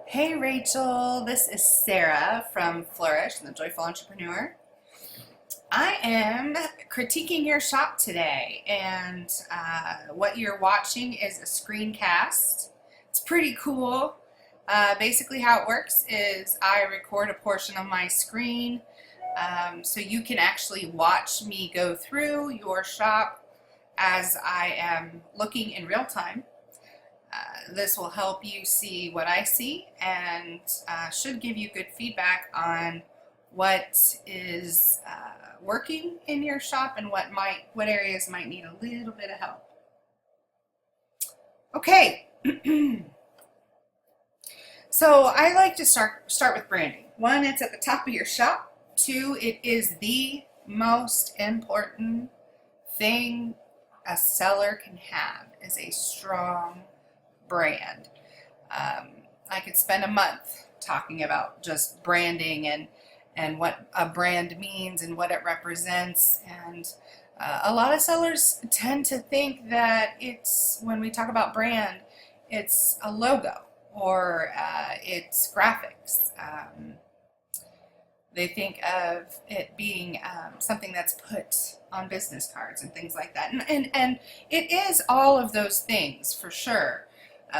Hey Rachel, this is Sarah from Flourish and the Joyful Entrepreneur. I am critiquing your shop today, and what you're watching is a screencast. It's pretty cool. Basically, how it works is I record a portion of my screen so you can actually watch me go through your shop as I am looking in real time. This will help you see what I see and should give you good feedback on what is working in your shop and what areas might need a little bit of help. Okay, so I like to start with branding. One, it's at the top of your shop. Two, it is the most important thing a seller can have is a strong brand. I could spend a month talking about just branding and what a brand means and what it represents. And a lot of sellers tend to think that when we talk about brand, it's a logo or it's graphics. They think of it being something that's put on business cards and things like that. And it is all of those things for sure.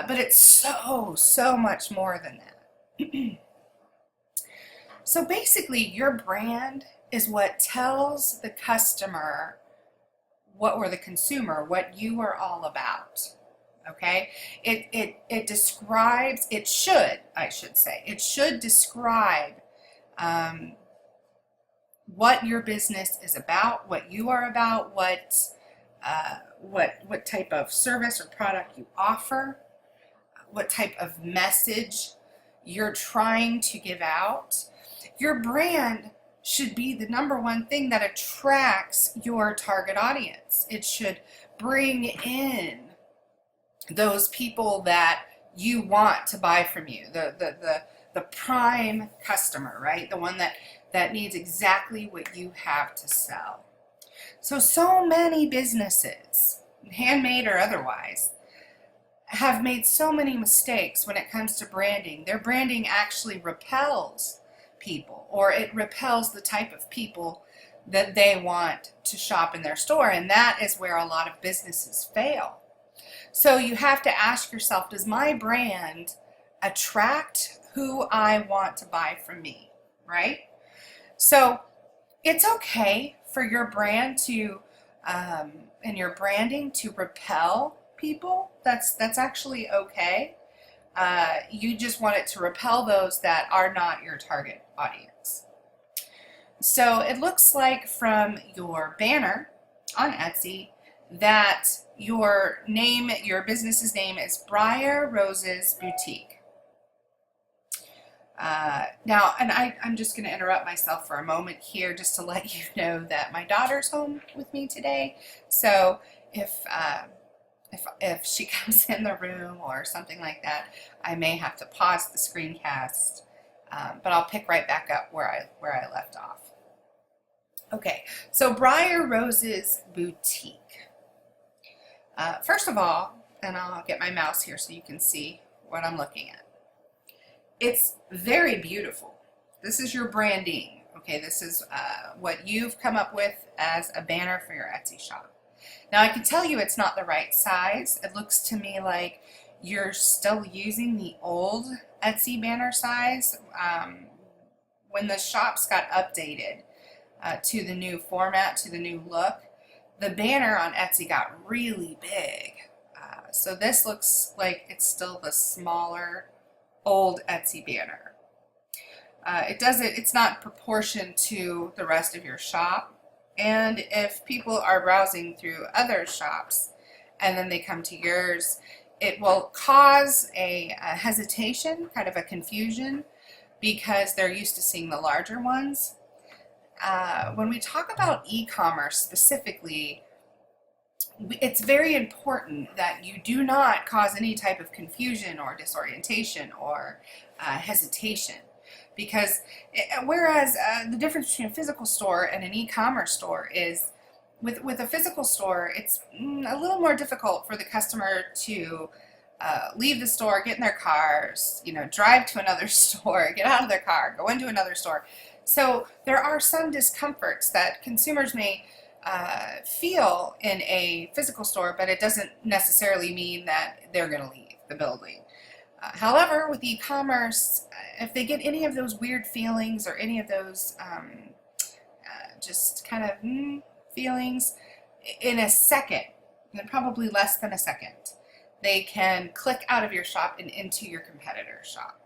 But it's so much more than that. So basically, your brand is what tells the customer or the consumer what you are all about. Okay? It describes, it should describe what your business is about, what you are about, what type of service or product you offer, what type of message you're trying to give out. Your brand should be the number one thing that attracts your target audience. It should bring in those people that you want to buy from you, the prime customer, right? The one that needs exactly what you have to sell. So many businesses, handmade or otherwise, have made so many mistakes when it comes to branding. Their branding actually repels people, or it repels the type of people that they want to shop in their store, and that is where a lot of businesses fail. So you have to ask yourself, does my brand attract who I want to buy from me, right? So it's okay for your brand to and your branding to repel people. That's actually okay. You just want it to repel those that are not your target audience. So it looks like from your banner on Etsy that your business's name is Briar Roses Boutique. Now, and I'm just going to interrupt myself for a moment here just to let you know that my daughter's home with me today. So if she comes in the room or something like that, I may have to pause the screencast, but I'll pick right back up where I left off. Okay, so Briar Roses Boutique. First of all, and I'll get my mouse here so you can see what I'm looking at. It's very beautiful. This is your branding. Okay, this is what you've come up with as a banner for your Etsy shop. Now I can tell you it's not the right size. It looks to me like you're still using the old Etsy banner size. When the shops got updated to the new format, to the new look, the banner on Etsy got really big. So this looks like it's still the smaller old Etsy banner. It's not proportioned to the rest of your shop. And if people are browsing through other shops and then they come to yours, it will cause a hesitation, kind of a confusion, because they're used to seeing the larger ones. When we talk about e-commerce specifically, it's very important that you do not cause any type of confusion or disorientation or hesitation. Because whereas the difference between a physical store and an e-commerce store is with a physical store, it's a little more difficult for the customer to leave the store, get in their cars, drive to another store, get out of their car, go into another store. So there are some discomforts that consumers may feel in a physical store, but it doesn't necessarily mean that they're going to leave the building. However, with e-commerce, if they get any of those weird feelings or any of those just kind of feelings, in a second, and probably less than a second, they can click out of your shop and into your competitor's shop.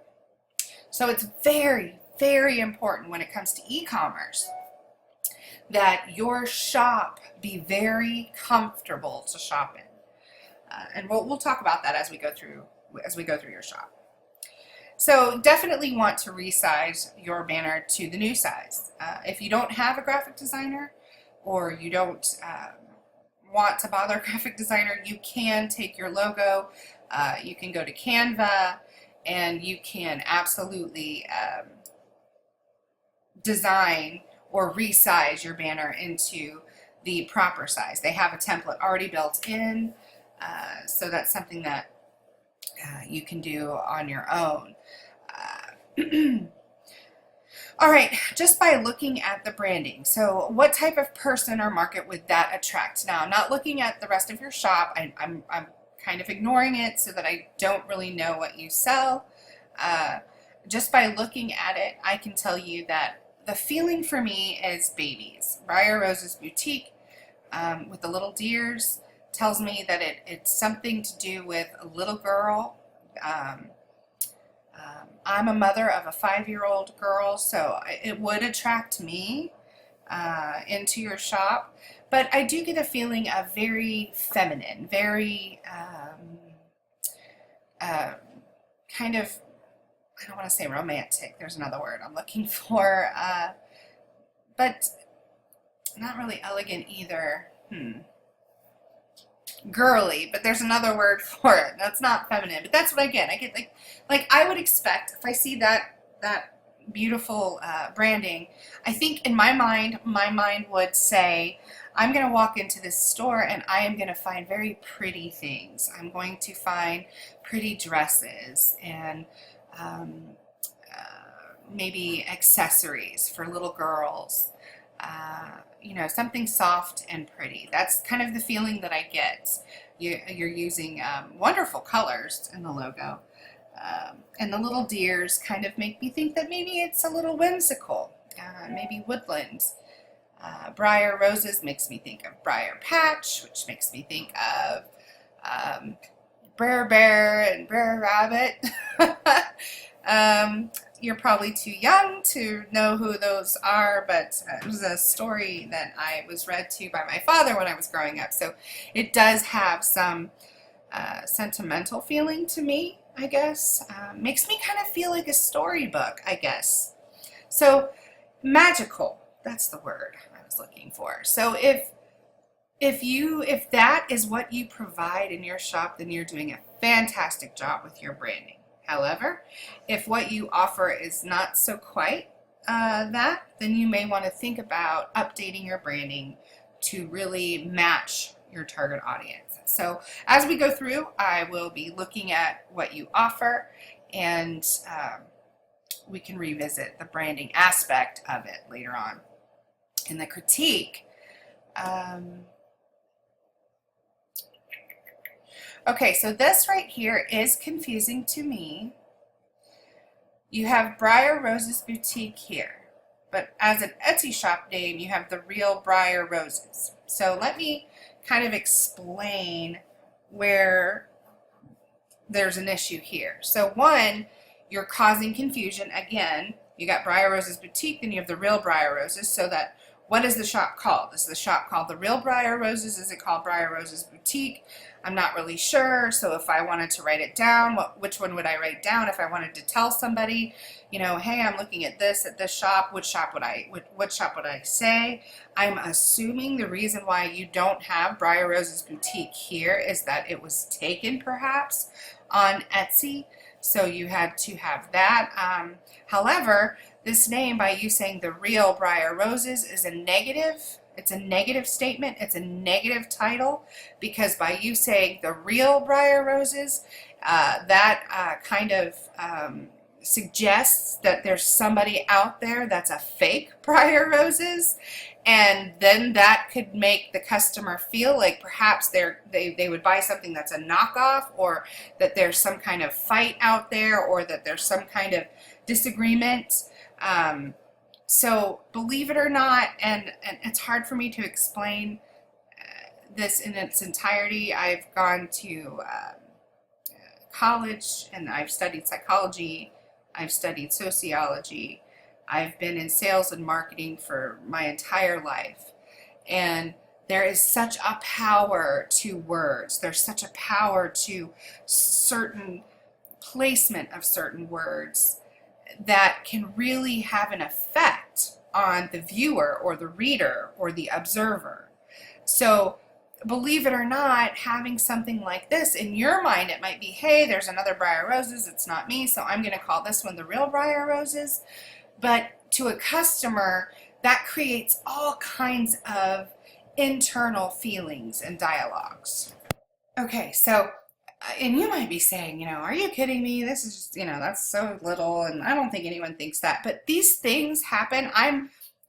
So it's very, very important when it comes to e-commerce that your shop be very comfortable to shop in. And we'll talk about that as we go through your shop. So definitely want to resize your banner to the new size. If you don't have a graphic designer, or you don't want to bother a graphic designer, you can take your logo, you can go to Canva, and you can absolutely design or resize your banner into the proper size. They have a template already built in, so that's something that you can do on your own. All right, just by looking at the branding, so what type of person or market would that attract? Now, I'm not looking at the rest of your shop. I'm kind of ignoring it so that I don't really know what you sell. Just by looking at it, I can tell you that the feeling for me is babies. Briar Rose's boutique with the little deers tells me that it's something to do with a little girl. I'm a mother of a 5-year-old girl, so it would attract me into your shop. But I do get a feeling of very feminine, very kind of, I don't want to say romantic, there's another word I'm looking for, but not really elegant either. Girly, but there's another word for it. That's not feminine, but that's what I get. I get like I would expect if I see that beautiful branding. I think in my mind would say, I'm going to walk into this store and I am going to find very pretty things. I'm going to find pretty dresses and maybe accessories for little girls. Something soft and pretty. That's kind of the feeling that I get. You're using wonderful colors in the logo. And the little deers kind of make me think that maybe it's a little whimsical, maybe woodland. Briar Roses makes me think of Briar Patch, which makes me think of Briar Bear and Briar Rabbit. You're probably too young to know who those are, but it was a story that I was read to by my father when I was growing up. So it does have some sentimental feeling to me, I guess. Makes me kind of feel like a storybook, I guess. So magical, that's the word I was looking for. So if that is what you provide in your shop, then you're doing a fantastic job with your branding. However, if what you offer is not so quite that, then you may want to think about updating your branding to really match your target audience. So as we go through, I will be looking at what you offer, and we can revisit the branding aspect of it later on. In the critique, okay, so this right here is confusing to me. You have Briar Roses Boutique here, but as an Etsy shop name, you have the Real Briar Roses. So let me kind of explain where there's an issue here. So one, you're causing confusion. Again, you got Briar Roses Boutique, then you have the Real Briar Roses, so that what is the shop called? Is the shop called the Real Briar Roses? Is it called Briar Roses Boutique? I'm not really sure. So if I wanted to write it down, which one would I write down? If I wanted to tell somebody, hey, I'm looking at this shop, what shop would I say? I'm assuming the reason why you don't have Briar Roses Boutique here is that it was taken perhaps on Etsy. So you had to have that. However, this name, by you saying the Real Briar Roses, is a negative. It's a negative statement. It's a negative title, because by you saying the Real Briar Roses, That kind of suggests that there's somebody out there that's a fake Briar Roses, and then that could make the customer feel like perhaps they would buy something that's a knockoff, or that there's some kind of fight out there, or that there's some kind of disagreement. So believe it or not, and it's hard for me to explain this in its entirety. I've gone to college and I've studied psychology, I've studied sociology, I've been in sales and marketing for my entire life. And there is such a power to words. There's such a power to certain placement of certain words that can really have an effect on the viewer or the reader or the observer. So believe it or not, having something like this in your mind, it might be, hey, there's another Briar Roses, it's not me, so I'm going to call this one the real Briar Roses. But to a customer, that creates all kinds of internal feelings and dialogues. Okay, so, and you might be saying, are you kidding me? This is just, that's so little, and I don't think anyone thinks that. But these things happen.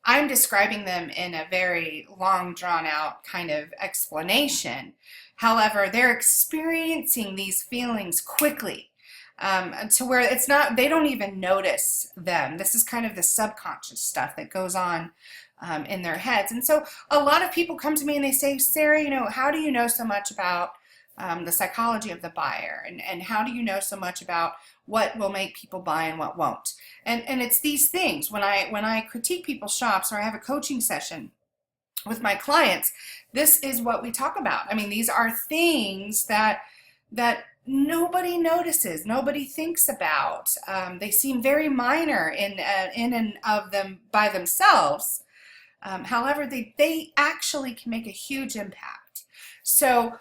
I'm describing them in a very long, drawn out kind of explanation. However, they're experiencing these feelings quickly, to where it's not, they don't even notice them. This is kind of the subconscious stuff that goes on in their heads. And so a lot of people come to me and they say, Sarah, how do you know so much about the psychology of the buyer, and how do you know so much about what will make people buy and what won't? And it's these things. When I critique people's shops, or I have a coaching session with my clients, this is what we talk about. I mean, these are things that nobody notices, nobody thinks about. They seem very minor in and of them by themselves. However, they actually can make a huge impact. So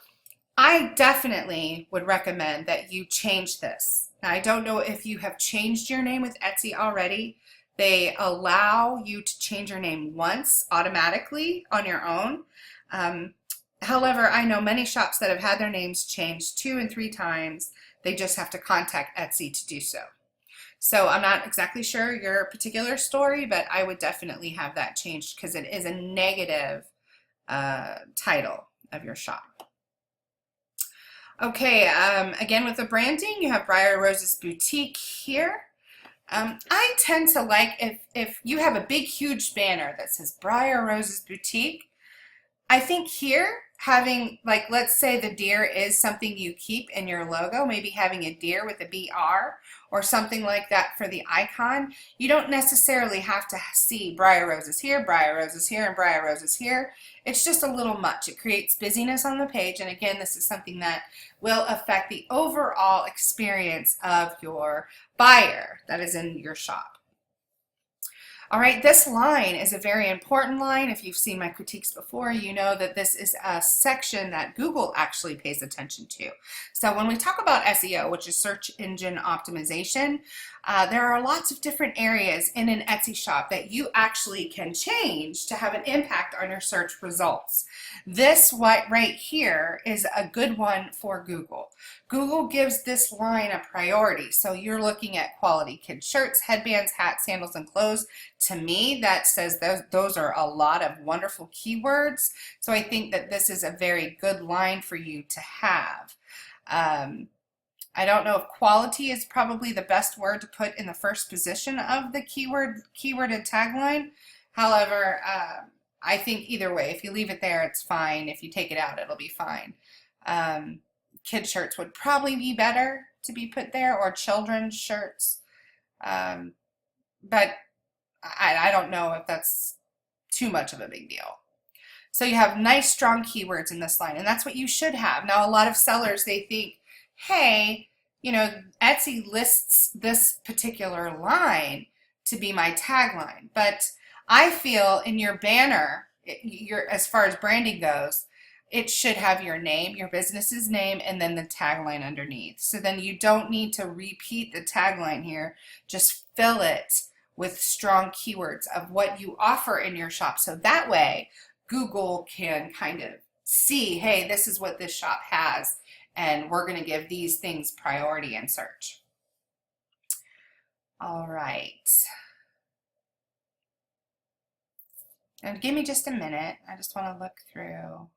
I definitely would recommend that you change this. Now, I don't know if you have changed your name with Etsy already. They allow you to change your name once automatically on your own. However, I know many shops that have had their names changed 2 and 3 times. They just have to contact Etsy to do so. So I'm not exactly sure your particular story, but I would definitely have that changed, because it is a negative title of your shop. Okay, again with the branding, you have Briar Roses Boutique here. I tend to like, if you have a big, huge banner that says Briar Roses Boutique, I think here, having, like, let's say the deer is something you keep in your logo, maybe having a deer with a BR or something like that for the icon. You don't necessarily have to see Briar Roses here, Briar Roses here, and Briar Roses here. It's just a little much. It creates busyness on the page, and again, this is something that will affect the overall experience of your buyer that is in your shop. All right, this line is a very important line. If you've seen my critiques before, you know that this is a section that Google actually pays attention to. So when we talk about SEO, which is search engine optimization, there are lots of different areas in an Etsy shop that you actually can change to have an impact on your search results. This right here is a good one for Google. Google gives this line a priority. So you're looking at quality kids shirts, headbands, hats, sandals, and clothes. To me, that says those are a lot of wonderful keywords. So I think that this is a very good line for you to have. I don't know if quality is probably the best word to put in the first position of the keyworded tagline. However, I think either way, if you leave it there, it's fine. If you take it out, it'll be fine. Kid shirts would probably be better to be put there, or children's shirts. But I don't know if that's too much of a big deal. So you have nice, strong keywords in this line, and that's what you should have. Now, a lot of sellers, they think, hey, Etsy lists this particular line to be my tagline. But I feel in your banner, as far as branding goes, it should have your name, your business's name, and then the tagline underneath. So then you don't need to repeat the tagline here. Just fill it with strong keywords of what you offer in your shop. So that way, Google can kind of see, hey, this is what this shop has, and we're going to give these things priority in search. All right. And give me just a minute. I just want to look through.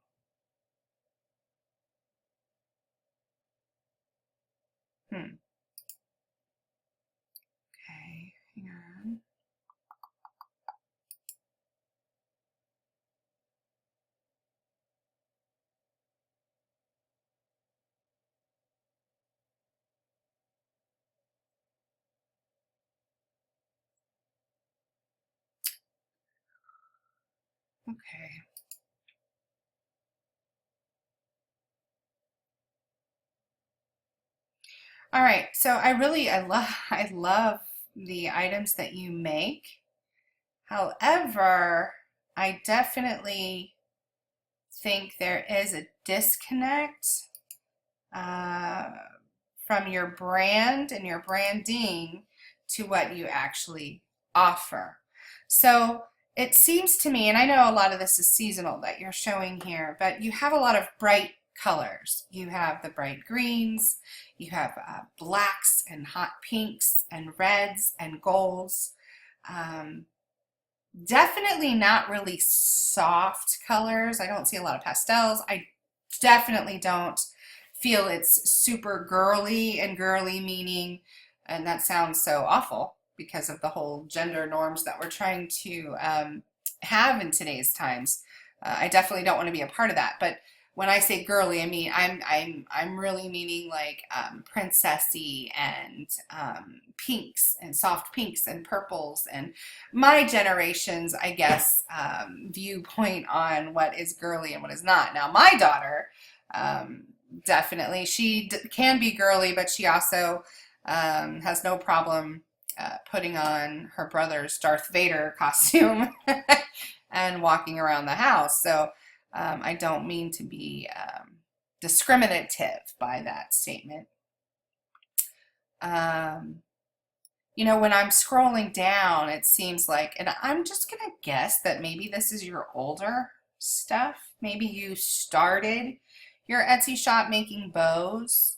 Okay, hang on. Okay. All right. So I love the items that you make. However, I definitely think there is a disconnect uh, from your brand and your branding to what you actually offer. So it seems to me, and I know a lot of this is seasonal that you're showing here, but you have a lot of bright colors. You have the bright greens, you have blacks and hot pinks and reds and golds. Definitely not really soft colors. I don't see a lot of pastels. I definitely don't feel it's super girly, and girly meaning, and that sounds so awful because of the whole gender norms that we're trying to have in today's times. I definitely don't want to be a part of that. But when I say girly, I mean I'm really meaning like princessy and pinks and soft pinks and purples, and my generation's, I guess, viewpoint on what is girly and what is not. Now my daughter, definitely she can be girly, but she also has no problem putting on her brother's Darth Vader costume and walking around the house. So I don't mean to be discriminative by that statement. You know, when I'm scrolling down, it seems like, and I'm just going to guess that maybe this is your older stuff. Maybe you started your Etsy shop making bows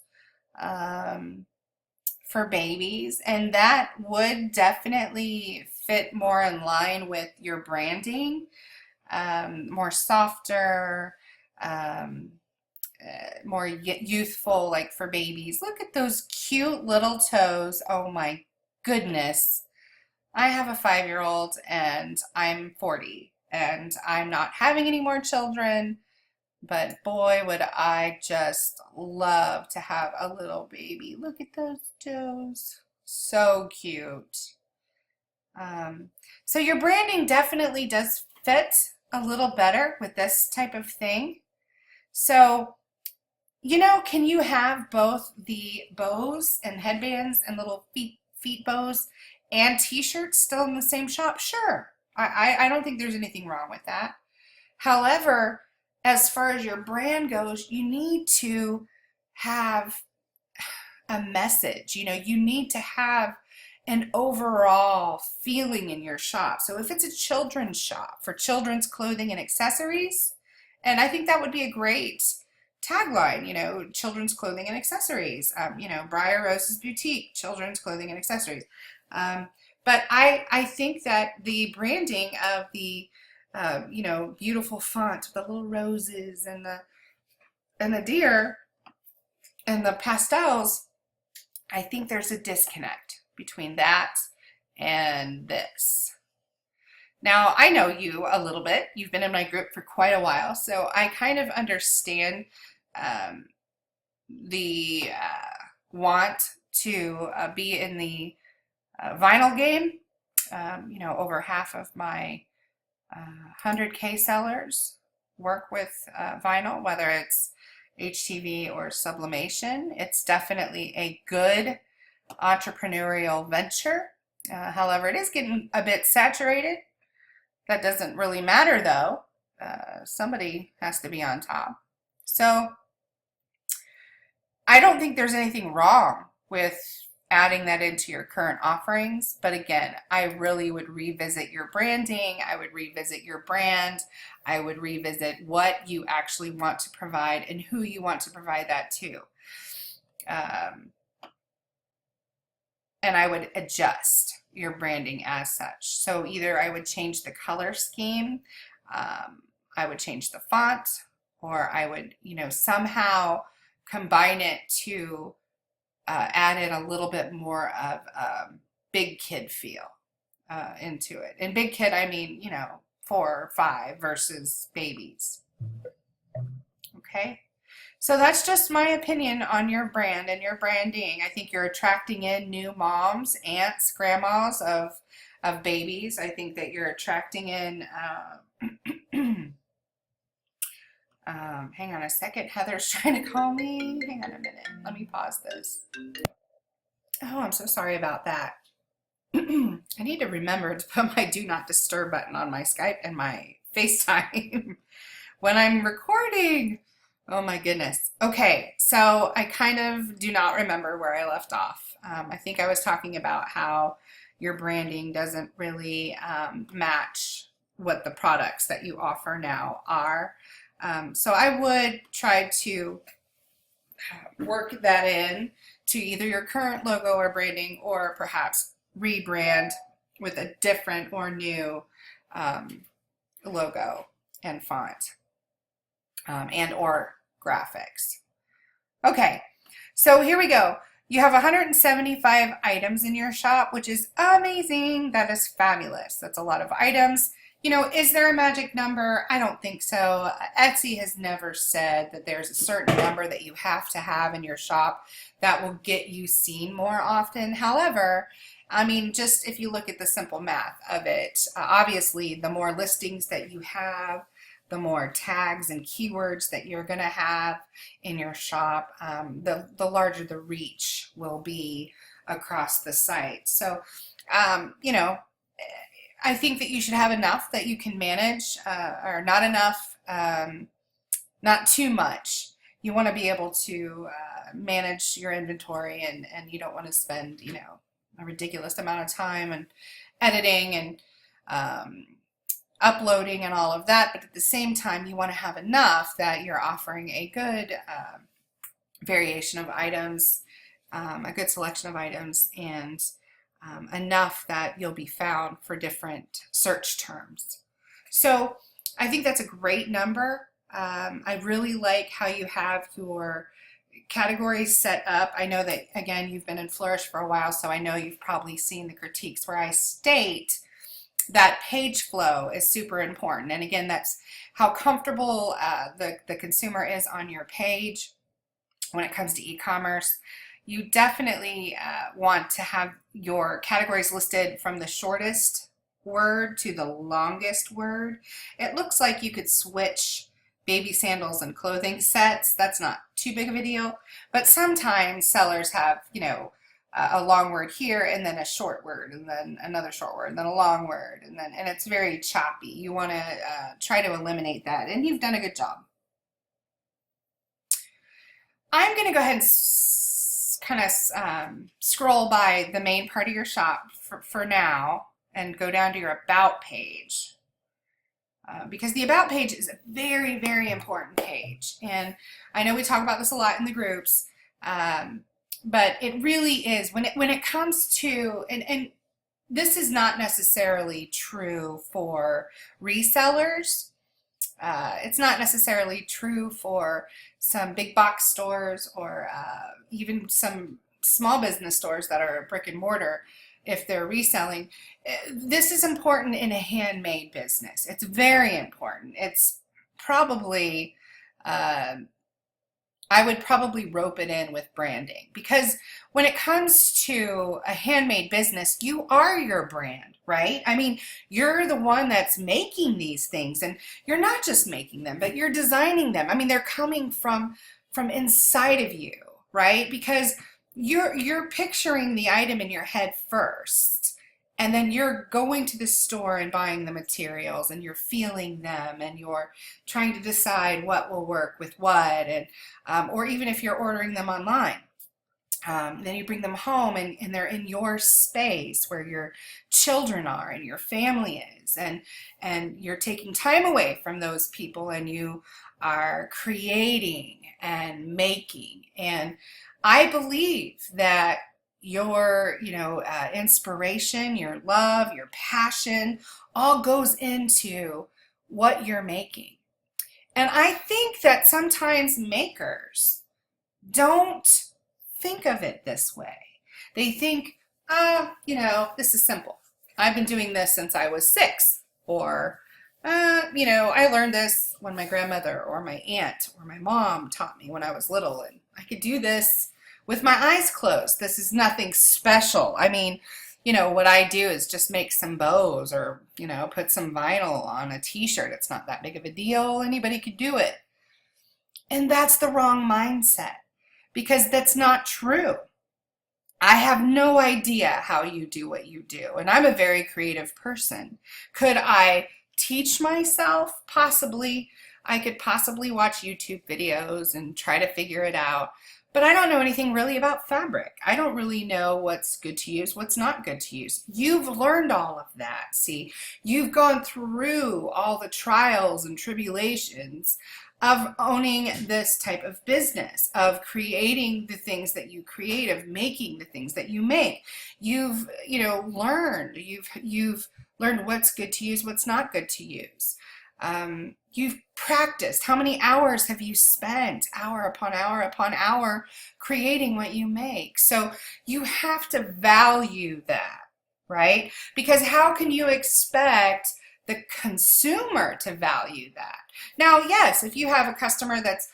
for babies, and that would definitely fit more in line with your branding. More softer, more youthful, like for babies. Look at those cute little toes. Oh my goodness. I have a 5-year-old and I'm 40 and I'm not having any more children, but boy, would I just love to have a little baby. Look at those toes. So cute. So your branding definitely does fit a little better with this type of thing. So, you know, can you have both the bows and headbands and little feet bows and t-shirts still in the same shop? Sure. I don't think there's anything wrong with that. However, as far as your brand goes, you need to have a message. You know, you need to have an overall feeling in your shop. So if it's a children's shop for children's clothing and accessories, and I think that would be a great tagline, you know, children's clothing and accessories, you know, Briar Rose's Boutique, children's clothing and accessories. But I think that the branding of the, you know, beautiful font with the little roses and the deer and the pastels, I think there's a disconnect between that and this. Now, I know you a little bit. You've been in my group for quite a while, so I kind of understand the want to be in the vinyl game. You know, over half of my 100K sellers work with vinyl, whether it's HTV or sublimation. It's definitely a good entrepreneurial venture. However, it is getting a bit saturated. That doesn't really matter though. Somebody has to be on top. So I don't think there's anything wrong with adding that into your current offerings. But again, I really would revisit your branding. I would revisit your brand. I would revisit what you actually want to provide and who you want to provide that to. Um, and I would adjust your branding as such. So either I would change the color scheme, I would change the font, or I would, somehow combine it to add in a little bit more of big kid feel into it. And big kid, I mean, 4 or 5 versus babies. Okay. So that's just my opinion on your brand and your branding. I think you're attracting in new moms, aunts, grandmas of babies. I think that you're attracting in, hang on a second, Heather's trying to call me. Hang on a minute, let me pause this. Oh, I'm so sorry about that. I need to remember to put my do not disturb button on my Skype and my FaceTime when I'm recording. Oh my goodness. Okay, so I kind of do not remember where I left off. I think I was talking about how your branding doesn't really match what the products that you offer now are. So I would try to work that in to either your current logo or branding, or perhaps rebrand with a different or new logo and font. And or graphics. Okay, so here we go. You have 175 items in your shop, which is amazing. That is fabulous. That's a lot of items. Is there a magic number? I don't think so. Etsy has never said that there's a certain number that you have to have in your shop that will get you seen more often. However, I mean, just if you look at the simple math of it, obviously the more listings that you have, the more tags and keywords that you're going to have in your shop, the larger the reach will be across the site. So, I think that you should have enough that you can manage, or not enough, not too much. You want to be able to manage your inventory, and you don't want to spend, a ridiculous amount of time and editing and uploading and all of that, but at the same time you want to have enough that you're offering a good variation of items, a good selection of items, and enough that you'll be found for different search terms. So I think that's a great number. I really like how you have your categories set up. I know that, again, you've been in Flourish for a while, so I know you've probably seen the critiques where I state that page flow is super important. And again, that's how comfortable the consumer is on your page when it comes to e-commerce. You definitely want to have your categories listed from the shortest word to the longest word. It looks like you could switch baby sandals and clothing sets. That's not too big of a deal, but sometimes sellers have, a long word here and then a short word and then another short word and then a long word, and it's very choppy. You want to try to eliminate that, and you've done a good job. I'm going to go ahead and kind of scroll by the main part of your shop for now and go down to your About page. Because the About page is a very, very important page. And I know we talk about this a lot in the groups, but it really is, when it comes to, and this is not necessarily true for resellers. It's not necessarily true for some big box stores, or even some small business stores that are brick and mortar. If they're reselling, this is important in a handmade business. It's very important. It's probably, I would probably rope it in with branding, because when it comes to a handmade business, you are your brand, right? I mean, you're the one that's making these things, and you're not just making them, but you're designing them. I mean, they're coming from inside of you, right? Because you're picturing the item in your head first, and then you're going to the store and buying the materials, and you're feeling them, and you're trying to decide what will work with what, and or even if you're ordering them online, then you bring them home, and they're in your space where your children are and your family is, and you're taking time away from those people, and you are creating and making. And I believe that your, inspiration, your love, your passion, all goes into what you're making. And I think that sometimes makers don't think of it this way. They think, this is simple. I've been doing this since I was 6. Or, I learned this when my grandmother or my aunt or my mom taught me when I was little, and I could do this with my eyes closed. This is nothing special. I mean, what I do is just make some bows or, put some vinyl on a t-shirt. It's not that big of a deal. Anybody could do it. And that's the wrong mindset, because that's not true. I have no idea how you do what you do, and I'm a very creative person. Could I teach myself? Possibly. I could possibly watch YouTube videos and try to figure it out, but I don't know anything really about fabric. I don't really know what's good to use, what's not good to use. You've learned all of that. See, you've gone through all the trials and tribulations of owning this type of business, of creating the things that you create, of making the things that you make. You've, learned. You've learned what's good to use, what's not good to use. You've practiced. How many hours have you spent, hour upon hour upon hour, creating what you make? So you have to value that, right? Because how can you expect the consumer to value that? Now, yes, if you have a customer that's,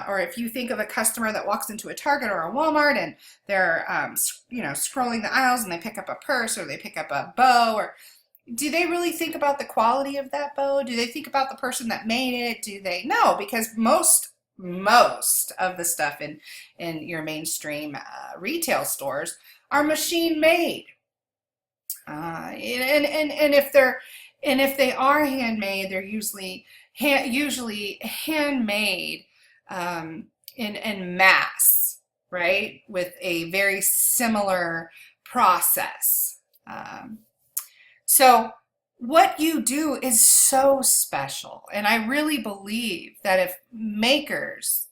or if you think of a customer that walks into a Target or a Walmart and they're, scrolling the aisles and they pick up a purse or they pick up a bow, or do they really think about the quality of that bow? Do they think about the person that made it? Do they? No, because most of the stuff in your mainstream retail stores are machine made. And if they are handmade, they're usually handmade in mass, right? With a very similar process. So what you do is so special. And I really believe that if makers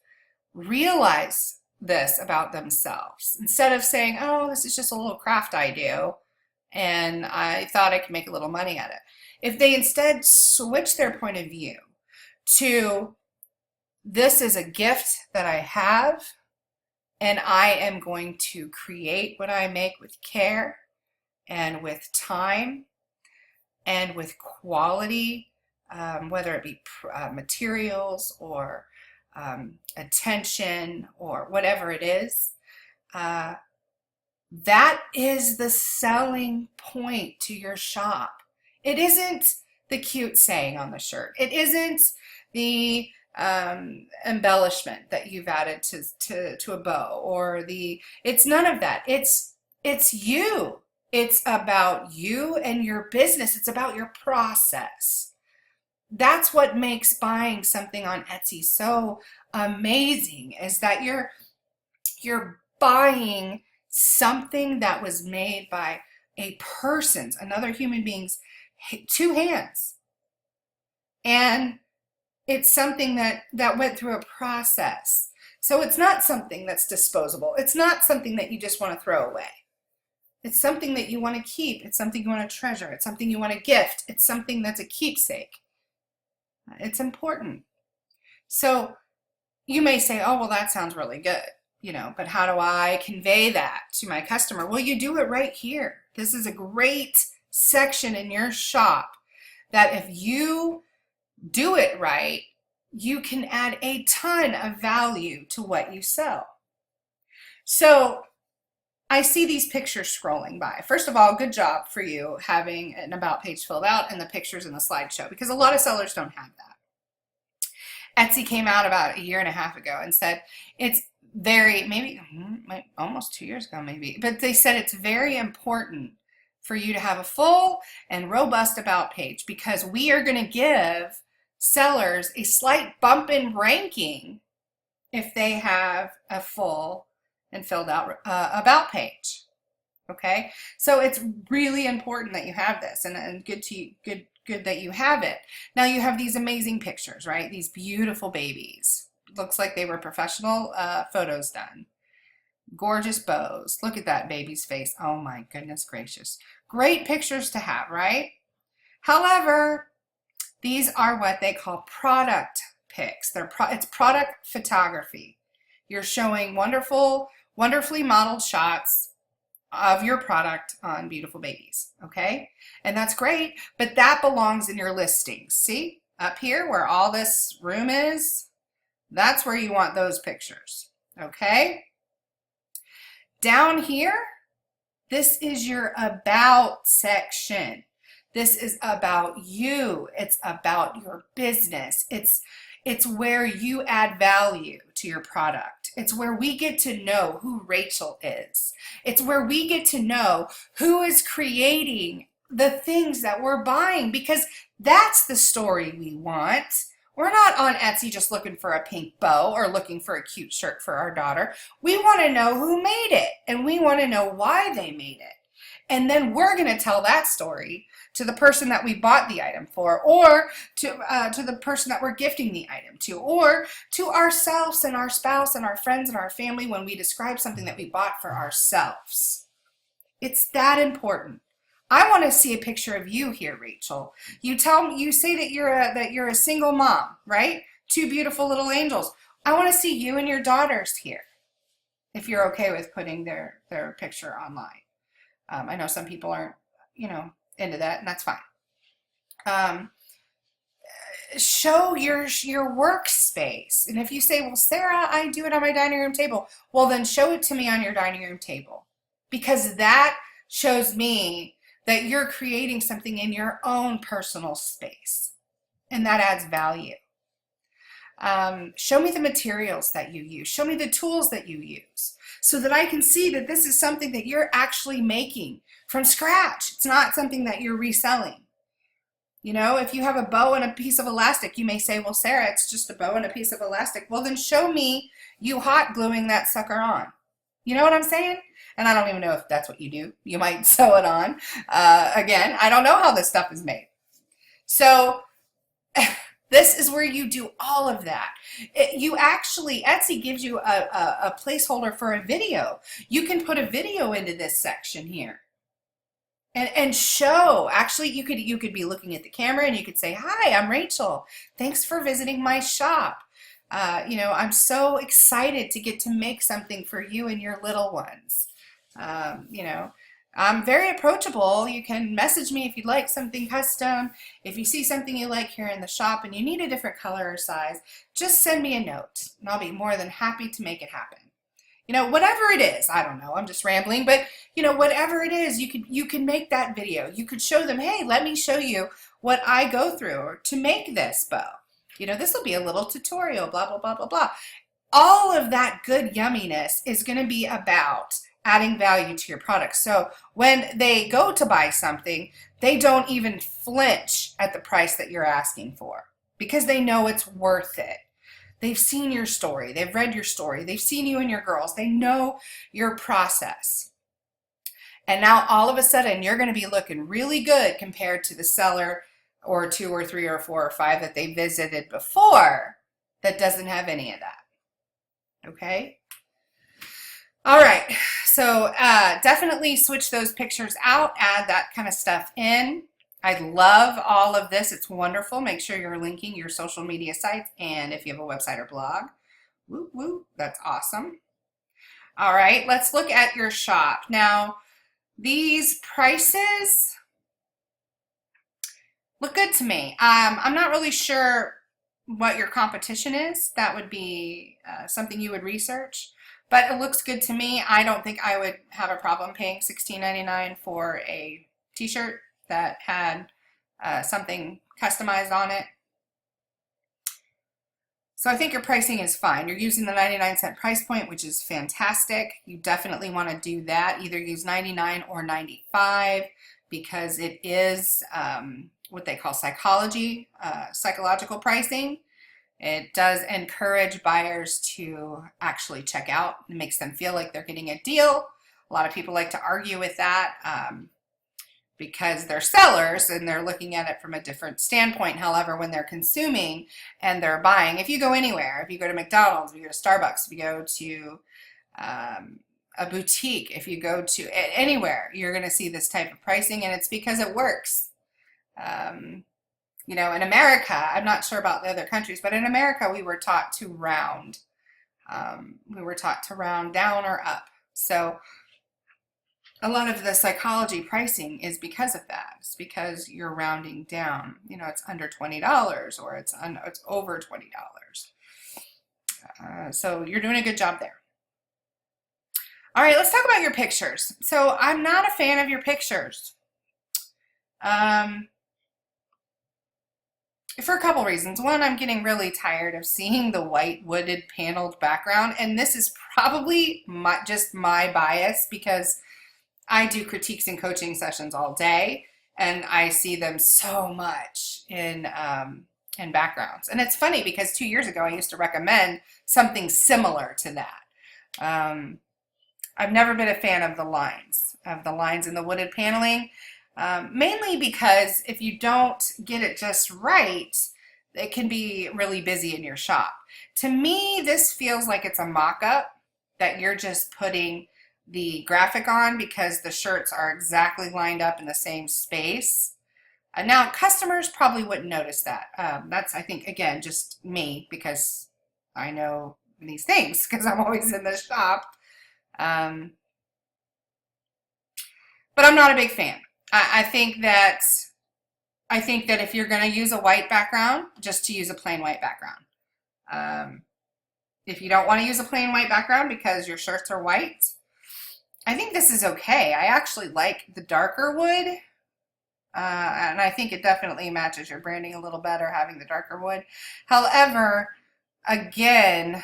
realize this about themselves, instead of saying, oh, this is just a little craft I do, and I thought I could make a little money at it. If they instead switch their point of view to, this is a gift that I have, and I am going to create what I make with care and with time and with quality, whether it be materials or attention or whatever it is, that is the selling point to your shop. It isn't the cute saying on the shirt. It isn't the embellishment that you've added to a bow, or it's none of that. It's you. It's about you and your business. It's about your process. That's what makes buying something on Etsy so amazing, is that you're buying something that was made by a person's, another human being's, 2 hands. And it's something that went through a process. So it's not something that's disposable. It's not something that you just want to throw away. It's something that you want to keep. It's something you want to treasure. It's something you want to gift. It's something that's a keepsake. It's important. So you may say, oh, well, that sounds really good, but how do I convey that to my customer? Well, you do it right here. This is a great section in your shop that if you do it right, you can add a ton of value to what you sell. So I see these pictures scrolling by. First of all, good job for you having an about page filled out and the pictures in the slideshow, because a lot of sellers don't have that. Etsy came out about a year and a half ago and said it's maybe almost 2 years ago maybe, but they said it's very important for you to have a full and robust about page, because we are going to give sellers a slight bump in ranking if they have a full and filled out about page. Okay, so it's really important that you have this, and good that you have it. Now you have these amazing pictures, right? These beautiful babies. Looks like they were professional photos done. Gorgeous bows. Look at that baby's face. Oh my goodness gracious. Great pictures to have, right? However, these are what they call product pics. It's product photography. You're showing wonderfully modeled shots of your product on beautiful babies, okay? And that's great, but that belongs in your listings. See, up here where all this room is, that's where you want those pictures, okay? Down here, this is your about section. This is about you. It's about your business. It's where you add value to your product. It's where we get to know who Rachel is. It's where we get to know who is creating the things that we're buying, because that's the story we want. We're not on Etsy just looking for a pink bow or looking for a cute shirt for our daughter. We want to know who made it, and we want to know why they made it. And then we're going to tell that story to the person that we bought the item for, or to the person that we're gifting the item to, or to ourselves and our spouse and our friends and our family when we describe something that we bought for ourselves. It's that important. I want to see a picture of you here, Rachel. You say that you're a single mom, right? 2 beautiful little angels. I want to see you and your daughters here, if you're okay with putting their picture online. I know some people aren't, into that, and that's fine. Show your workspace. And if you say, well, Sarah, I do it on my dining room table, well, then show it to me on your dining room table, because that shows me that you're creating something in your own personal space, and that adds value. Show me the materials that you use. Show me the tools that you use, so that I can see that this is something that you're actually making from scratch. It's not something that you're reselling. If you have a bow and a piece of elastic, you may say, well, Sarah, it's just a bow and a piece of elastic. Well, then show me you hot gluing that sucker on. You know what I'm saying? And I don't even know if that's what you do. You might sew it on. Again, I don't know how this stuff is made. So this is where you do all of that. Etsy gives you a placeholder for a video. You can put a video into this section here. And show, actually, you could be looking at the camera and you could say, hi, I'm Rachel. Thanks for visiting my shop. I'm so excited to get to make something for you and your little ones. I'm very approachable. You can message me if you'd like something custom. If you see something you like here in the shop and you need a different color or size, just send me a note and I'll be more than happy to make it happen. Whatever it is, I don't know, I'm just rambling, but whatever it is, you can make that video. You could show them, hey, let me show you what I go through to make this bow. This will be a little tutorial, blah, blah, blah, blah, blah. All of that good yumminess is going to be about adding value to your product. So when they go to buy something, they don't even flinch at the price that you're asking for, because they know it's worth it. They've seen your story. They've read your story. They've seen you and your girls. They know your process. And now all of a sudden you're going to be looking really good compared to the seller or 2 or 3 or 4 or 5 that they visited before that doesn't have any of that. Okay? All right. So definitely switch those pictures out. Add that kind of stuff in. I love all of this. It's wonderful. Make sure you're linking your social media sites, and if you have a website or blog. Woo, woo. That's awesome. All right. Let's look at your shop. Now, these prices look good to me. I'm not really sure what your competition is. That would be something you would research, but it looks good to me. I don't think I would have a problem paying $16.99 for a t-shirt that had something customized on it. So I think your pricing is fine. You're using the 99-cent price point, which is fantastic. You definitely want to do that. Either use 99 or 95, because it is what they call psychological pricing. It does encourage buyers to actually check out. It makes them feel like they're getting a deal. A lot of people like to argue with that because they're sellers and they're looking at it from a different standpoint. However, when they're consuming and they're buying, if you go anywhere, if you go to McDonald's, if you go to Starbucks, if you go to a boutique, if you go to anywhere, you're going to see this type of pricing, and it's because it works. You know, in America, I'm not sure about the other countries, but in America, we were taught to round. We were taught to round down or up. So a lot of the psychology pricing is because of that. It's because you're rounding down. You know, it's under $20 or it's over $20. So you're doing a good job there. All right, let's talk about your pictures. So I'm not a fan of your pictures. For a couple reasons. One, I'm getting really tired of seeing the white wooded paneled background, and this is probably just my bias because I do critiques and coaching sessions all day, and I see them so much in backgrounds. And it's funny because 2 years ago I used to recommend something similar to that. I've never been a fan of the lines in the wooded paneling. Mainly because if you don't get it just right, it can be really busy in your shop. To me, this feels like it's a mock-up that you're just putting the graphic on because the shirts are exactly lined up in the same space. Now, customers probably wouldn't notice that. That's, I think, again, just me because I know these things because I'm always in the shop. But I'm not a big fan. I think that if you're going to use a white background, just to use a plain white background. If you don't want to use a plain white background because your shirts are white, I think this is okay. I actually like the darker wood, and I think it definitely matches your branding a little better having the darker wood. However, again,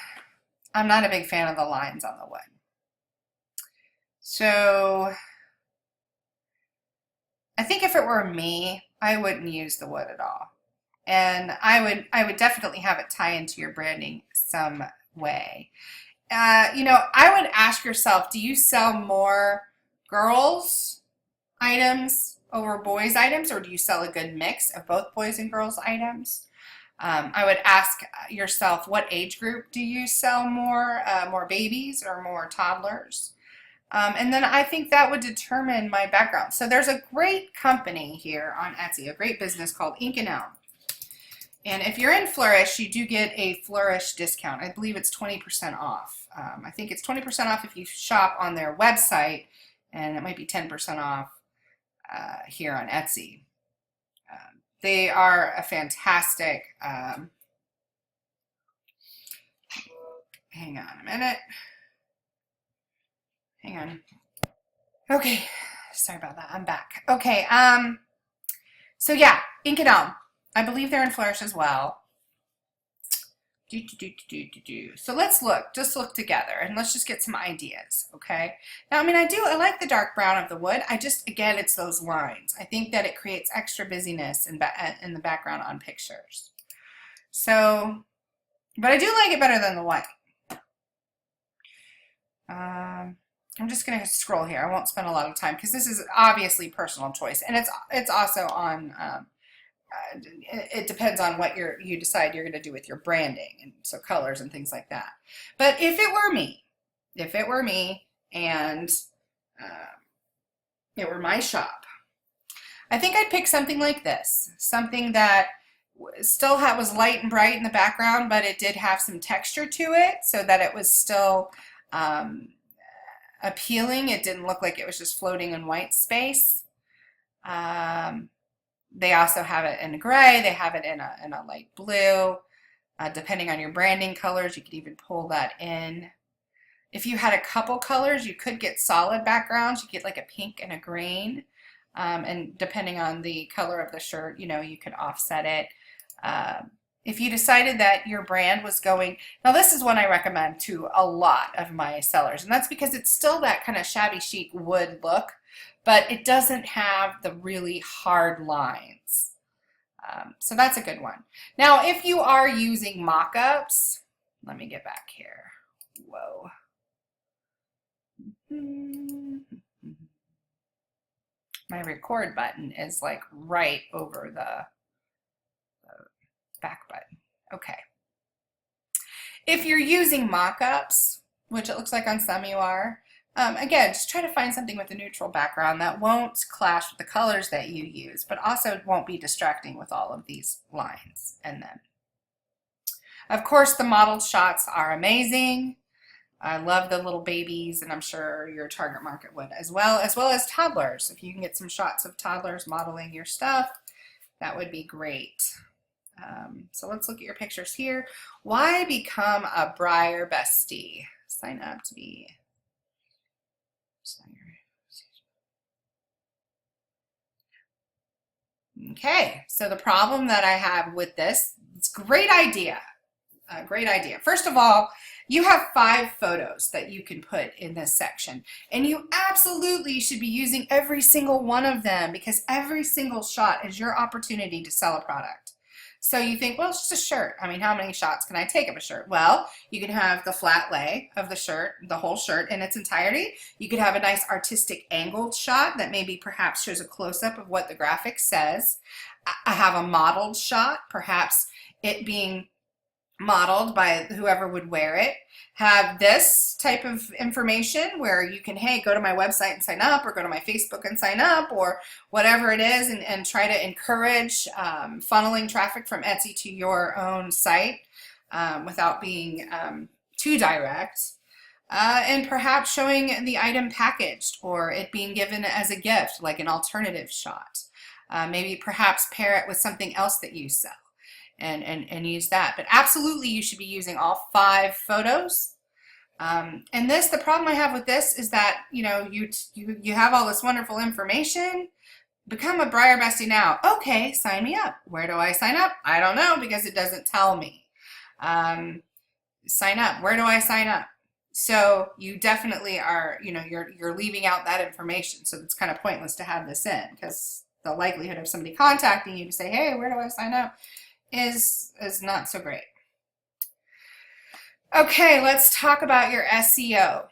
I'm not a big fan of the lines on the wood. So I think if it were me, I wouldn't use the wood at all. And I would definitely have it tie into your branding some way. You know, I would ask yourself, do you sell more girls items over boys items, or do you sell a good mix of both boys and girls items? I would ask yourself, what age group do you sell more? More babies or more toddlers? And then I think that would determine my background. So there's a great company here on Etsy, a great business called Ink and Elm. And if you're in Flourish, you do get a Flourish discount. I believe it's 20% off. I think it's 20% off if you shop on their website, and it might be 10% off here on Etsy. They are a fantastic, hang on a minute. Hang on. Okay, sorry about that. I'm back. Okay, so yeah, Ink and Elm. I believe they're in Flourish as well. So let's just look together, and let's just get some ideas, okay? Now, I mean, I like the dark brown of the wood. Again, it's those lines. I think that it creates extra busyness in the background on pictures. So, but I do like it better than the white. I'm just going to scroll here. I won't spend a lot of time because this is obviously personal choice, and it's also on. It depends on what you decide you're going to do with your branding, and so colors and things like that. But if it were me, and it were my shop, I think I'd pick something like this, something that still was light and bright in the background, but it did have some texture to it, so that it was still appealing. It didn't look like it was just floating in white space. They also have it in a gray. They have it in a light blue. Depending on your branding colors, you could even pull that in. If you had a couple colors, you could get solid backgrounds. You get like a pink and a green. And depending on the color of the shirt, you know, you could offset it. If you decided that your brand was going, now this is one I recommend to a lot of my sellers, and that's because it's still that kind of shabby chic wood look, but it doesn't have the really hard lines. So that's a good one. Now, if you are using mock-ups, let me get back here. Whoa. My record button is like right over the back button. Okay. If you're using mock-ups, which it looks like on some you are, Again, just try to find something with a neutral background that won't clash with the colors that you use, but also won't be distracting with all of these lines. And then, of course, the modeled shots are amazing. I love the little babies, and I'm sure your target market would as well as toddlers. If you can get some shots of toddlers modeling your stuff, that would be great. So let's look at your pictures here. Why become a Briar bestie? Sign up to be. Okay, so the problem that I have with this, it's a great idea. Great idea. First of all, you have 5 photos that you can put in this section, and you absolutely should be using every single one of them because every single shot is your opportunity to sell a product. So you think, well, it's just a shirt. I mean, how many shots can I take of a shirt? Well, you can have the flat lay of the shirt, the whole shirt in its entirety. You could have a nice artistic angled shot that maybe perhaps shows a close-up of what the graphic says. I have a modeled shot, perhaps it being modeled by whoever would wear it. Have this type of information where you can, hey, go to my website and sign up, or go to my Facebook and sign up, or whatever it is, and try to encourage funneling traffic from Etsy to your own site without being too direct. And perhaps showing the item packaged or it being given as a gift, like an alternative shot. Maybe perhaps pair it with something else that you sell. And use that. But absolutely you should be using all 5 photos. And this, the problem I have with this is that, you know, you have all this wonderful information. Become a Briar bestie now. Okay, sign me up. Where do I sign up? I don't know because it doesn't tell me. Sign up. Where do I sign up? So you definitely are, you know, you're leaving out that information. So it's kind of pointless to have this in because the likelihood of somebody contacting you to say, hey, where do I sign up? is not so great. Okay, let's talk about your SEO.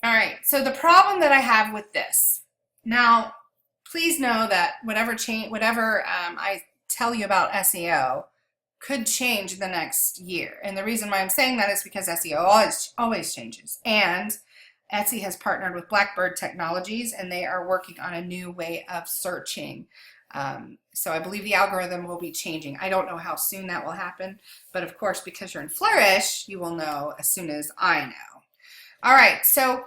All right, so the problem that I have with this, now please know that whatever I tell you about SEO could change in the next year. And the reason why I'm saying that is because SEO always changes. And Etsy has partnered with Blackbird Technologies, and they are working on a new way of searching. So I believe the algorithm will be changing. I don't know how soon that will happen, but of course, because you're in Flourish, you will know as soon as I know. All right, so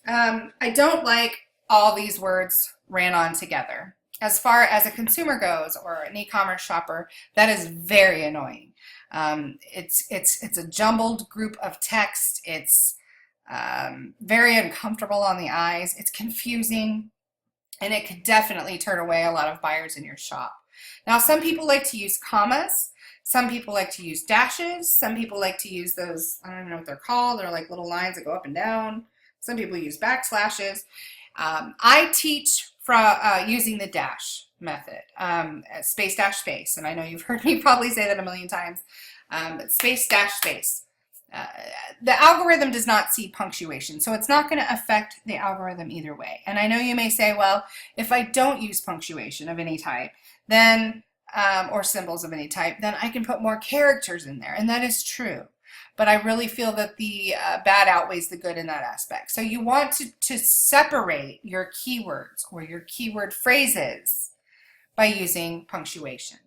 I don't like all these words ran on together. As far as a consumer goes or an e-commerce shopper, that is very annoying. It's a jumbled group of text. It's very uncomfortable on the eyes. It's confusing. And it could definitely turn away a lot of buyers in your shop. Now, some people like to use commas. Some people like to use dashes. Some people like to use those, I don't even know what they're called. They're like little lines that go up and down. Some people use backslashes. I teach from using the dash method, space dash space. And I know you've heard me probably say that a million times, but space dash space. The algorithm does not see punctuation, so it's not going to affect the algorithm either way. And I know you may say, well, if I don't use punctuation of any type, then or symbols of any type, then I can put more characters in there, and that is true. But I really feel that the bad outweighs the good in that aspect. So you want to separate your keywords or your keyword phrases by using punctuation.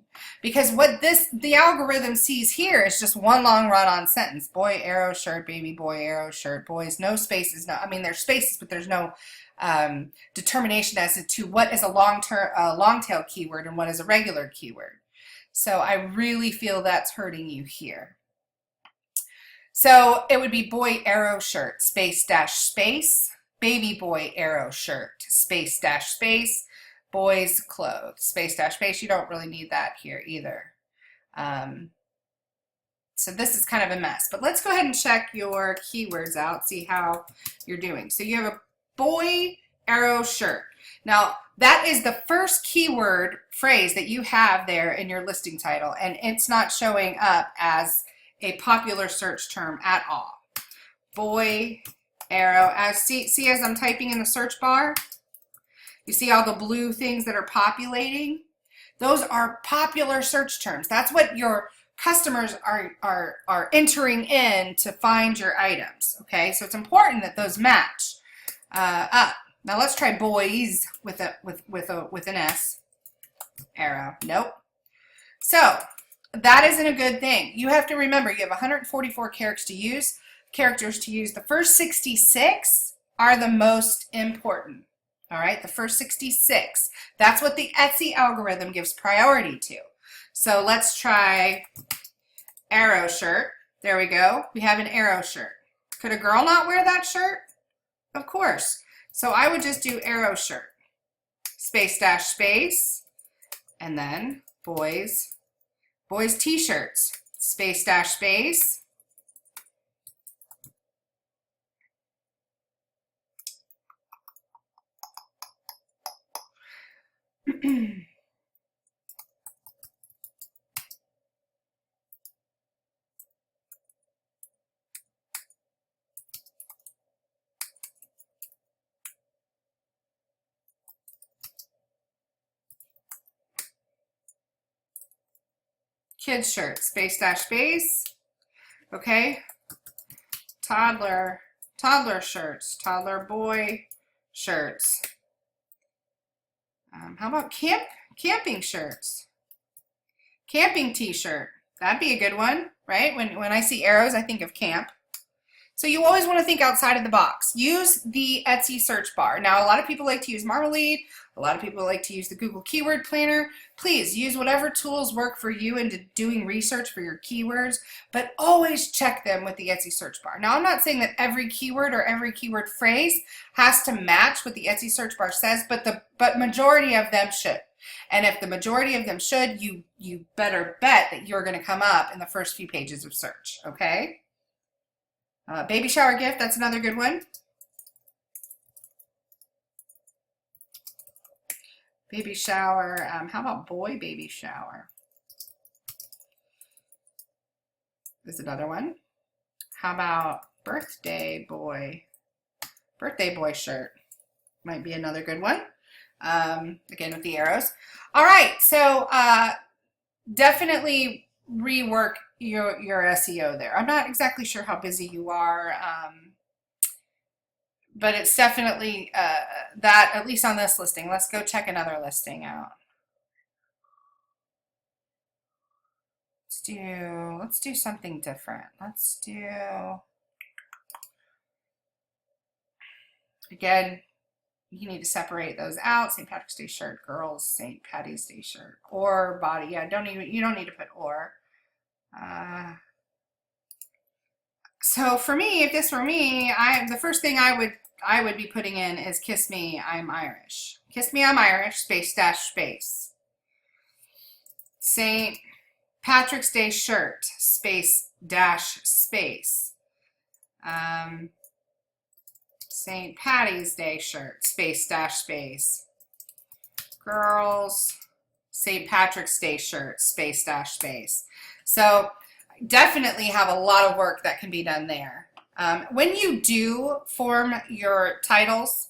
Because what the algorithm sees here is just one long run-on sentence. Boy, arrow, shirt, baby boy, arrow, shirt, boys, no spaces. No, I mean, there's spaces, but there's no determination as to what is a long-tail keyword and what is a regular keyword. So I really feel that's hurting you here. So it would be boy, arrow, shirt, space, dash, space, baby boy, arrow, shirt, space, dash, space, boys' clothes, space dash space. You don't really need that here either. So this is kind of a mess, but let's go ahead and check your keywords out, see how you're doing. So you have a boy arrow shirt. Now that is the first keyword phrase that you have there in your listing title, and it's not showing up as a popular search term at all. Boy arrow, see as I'm typing in the search bar, you see all the blue things that are populating? Those are popular search terms. That's what your customers are entering in to find your items, okay? So it's important that those match. Up. Now let's try boys with an S. Arrow. Nope. So that isn't a good thing. You have to remember you have 144 characters to use. The first 66 are the most important. All right, the first 66. That's what the Etsy algorithm gives priority to. So let's try arrow shirt. There we go. We have an arrow shirt. Could a girl not wear that shirt? Of course. So I would just do arrow shirt, space dash space, and then boys t-shirts, space dash space. Kids shirt, space dash space. Okay. Toddler shirts, toddler boy shirts. How about camping shirts? Camping t-shirt. That'd be a good one, right? When I see arrows, I think of camp. So you always want to think outside of the box. Use the Etsy search bar. Now, a lot of people like to use Marmalade. A lot of people like to use the Google Keyword Planner. Please use whatever tools work for you into doing research for your keywords, but always check them with the Etsy search bar. Now, I'm not saying that every keyword or every keyword phrase has to match what the Etsy search bar says, but majority of them should. And if the majority of them should, you better bet that you're going to come up in the first few pages of search, okay? Baby shower gift, that's another good one. Baby shower, how about boy baby shower? There's another one. How about birthday boy shirt? Might be another good one. Again with the arrows. All right, so definitely rework your SEO there. I'm not exactly sure how busy you are, but it's definitely that, at least on this listing. Let's go check another listing out. Let's do something different. Let's do, again, you need to separate those out. St. Patrick's Day shirt, girls, St. Patty's Day shirt, or body. Yeah, you don't need to put or. So for me, if this were me, the first thing I would be putting in is "Kiss Me, I'm Irish." Kiss me, I'm Irish. Space dash space. St. Patrick's Day shirt. Space dash space. St. Patty's Day shirt. Space dash space. Girls. St. Patrick's Day shirt. Space dash space. So definitely have a lot of work that can be done there. When you do form your titles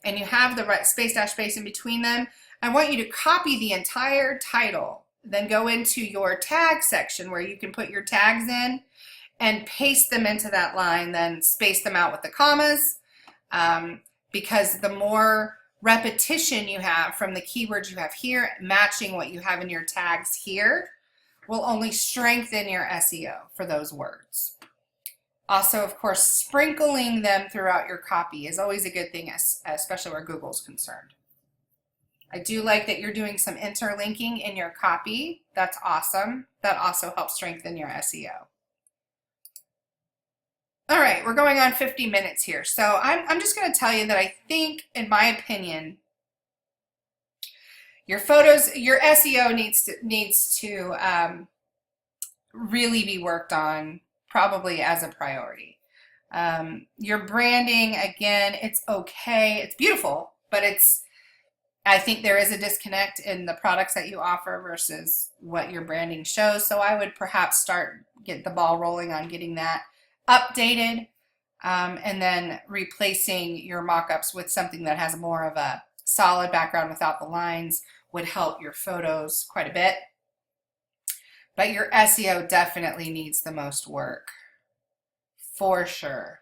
and you have the right space dash space in between them, I want you to copy the entire title, then go into your tag section where you can put your tags in and paste them into that line, then space them out with the commas, because the more repetition you have from the keywords you have here matching what you have in your tags here will only strengthen your SEO for those words. Also, of course, sprinkling them throughout your copy is always a good thing, especially where Google's concerned. I do like that you're doing some interlinking in your copy. That's awesome. That also helps strengthen your SEO. All right, we're going on 50 minutes here. So I'm just going to tell you that I think, in my opinion, your photos, your SEO needs to really be worked on, probably as a priority. Your branding, again, it's okay, it's beautiful, but I think there is a disconnect in the products that you offer versus what your branding shows. So I would perhaps get the ball rolling on getting that updated, and then replacing your mock-ups with something that has more of a solid background without the lines would help your photos quite a bit. But your SEO definitely needs the most work, for sure.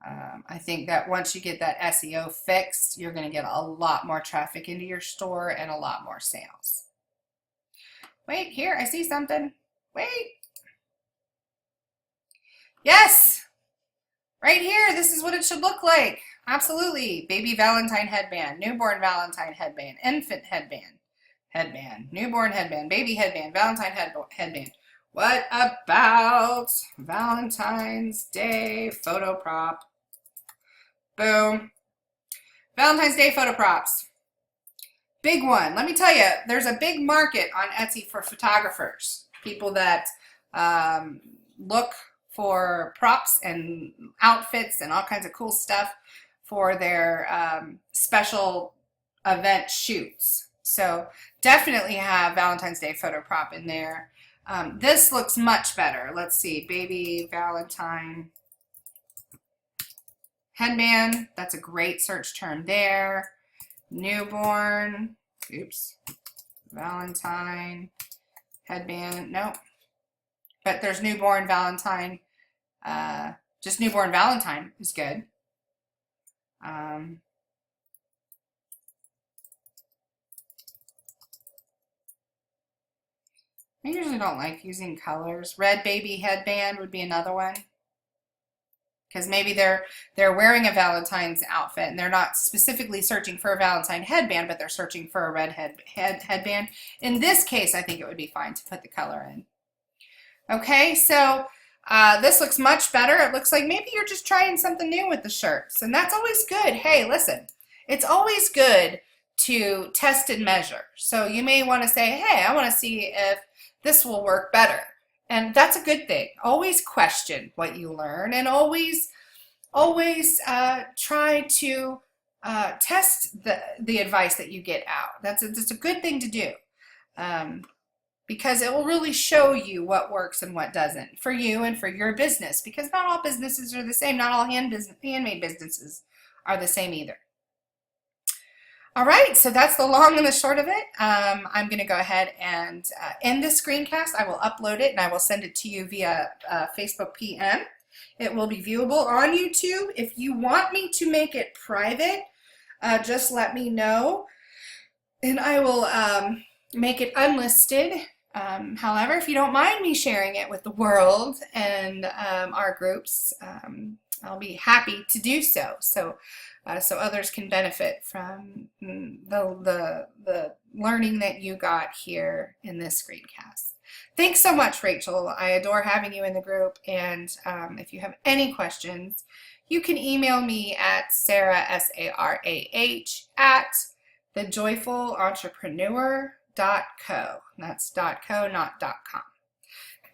I think that once you get that SEO fixed, you're going to get a lot more traffic into your store and a lot more sales. Wait, here, I see something. Wait. Yes, right here, this is what it should look like. Absolutely. Baby Valentine headband, newborn Valentine headband, infant headband, newborn headband, baby headband, Valentine headband. What about Valentine's Day photo prop? Boom. Valentine's Day photo props. Big one. Let me tell you, there's a big market on Etsy for photographers. People that look for props and outfits and all kinds of cool stuff for their special event shoots. So definitely have Valentine's Day photo prop in there. This looks much better. Let's see, baby Valentine headband. That's a great search term there. Newborn, oops, Valentine headband, nope. But there's newborn Valentine, just newborn Valentine is good. I usually don't like using colors. Red baby headband would be another one. Because maybe they're wearing a Valentine's outfit and they're not specifically searching for a Valentine headband, but they're searching for a red headband. In this case, I think it would be fine to put the color in. Okay, so this looks much better. It looks like maybe you're just trying something new with the shirts, and that's always good. Hey, listen, it's always good to test and measure. So you may want to say, hey, I want to see if this will work better. And that's a good thing. Always question what you learn, and always try to test the advice that you get out. That's a good thing to do, because it will really show you what works and what doesn't for you and for your business, because not all businesses are the same. Not all handmade businesses are the same either. All right, so that's the long and the short of it. I'm going to go ahead and end this screencast. I will upload it and I will send it to you via Facebook PM. It will be viewable on YouTube. If you want me to make it private, just let me know and I will make it unlisted. However, if you don't mind me sharing it with the world and our groups, I'll be happy to do so. So others can benefit from the learning that you got here in this screencast. Thanks so much, Rachel. I adore having you in the group. And if you have any questions, you can email me at Sarah, S-A-R-A-H, at thejoyfulentrepreneur.co. That's .co, not .com.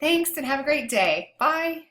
Thanks, and have a great day. Bye.